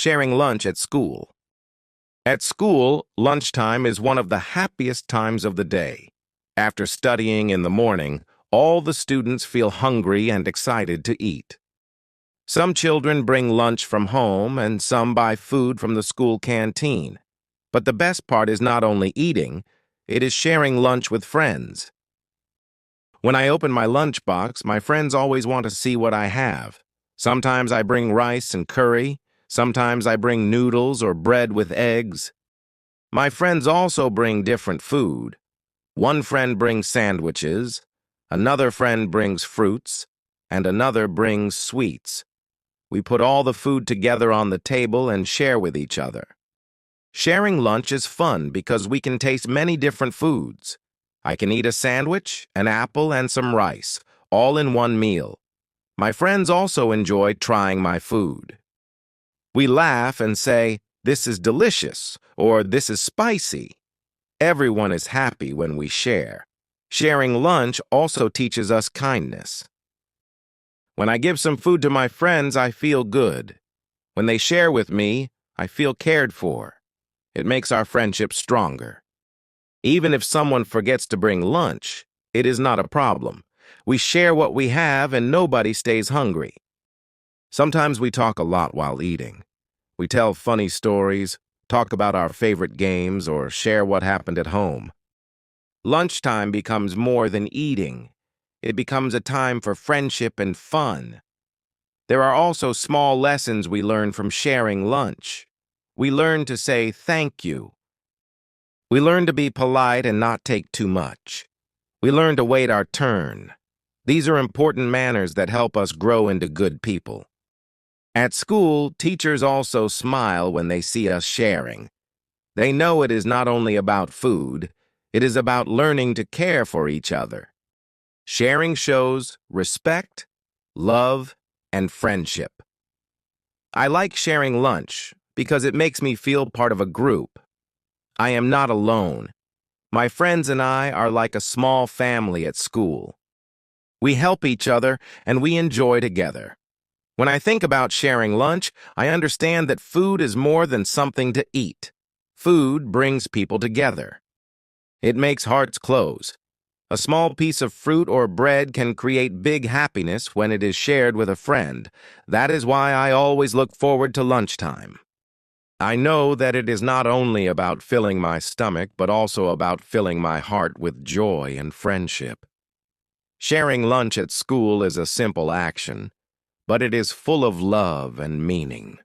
Sharing lunch at school. At school, lunchtime is one of the happiest times of the day. After studying in the morning, all the students feel hungry and excited to eat. Some children bring lunch from home and some buy food from the school canteen. But the best part is not only eating, it is sharing lunch with friends. When I open my lunchbox, my friends always want to see what I have. Sometimes I bring rice and curry. Sometimes I bring noodles or bread with eggs. My friends also bring different food. One friend brings sandwiches, another friend brings fruits, and another brings sweets. We put all the food together on the table and share with each other. Sharing lunch is fun because we can taste many different foods. I can eat a sandwich, an apple, and some rice, all in one meal. My friends also enjoy trying my food. We laugh and say, "This is delicious," or "This is spicy." Everyone is happy when we share. Sharing lunch also teaches us kindness. When I give some food to my friends, I feel good. When they share with me, I feel cared for. It makes our friendship stronger. Even if someone forgets to bring lunch, it is not a problem. We share what we have and nobody stays hungry. Sometimes we talk a lot while eating. We tell funny stories, talk about our favorite games, or share what happened at home. Lunchtime becomes more than eating. It becomes a time for friendship and fun. There are also small lessons we learn from sharing lunch. We learn to say thank you. We learn to be polite and not take too much. We learn to wait our turn. These are important manners that help us grow into good people. At school, teachers also smile when they see us sharing. They know it is not only about food, it is about learning to care for each other. Sharing shows respect, love, and friendship. I like sharing lunch because it makes me feel part of a group. I am not alone. My friends and I are like a small family at school. We help each other and we enjoy together. When I think about sharing lunch, I understand that food is more than something to eat. Food brings people together. It makes hearts close. A small piece of fruit or bread can create big happiness when it is shared with a friend. That is why I always look forward to lunchtime. I know that it is not only about filling my stomach, but also about filling my heart with joy and friendship. Sharing lunch at school is a simple action, but it is full of love and meaning.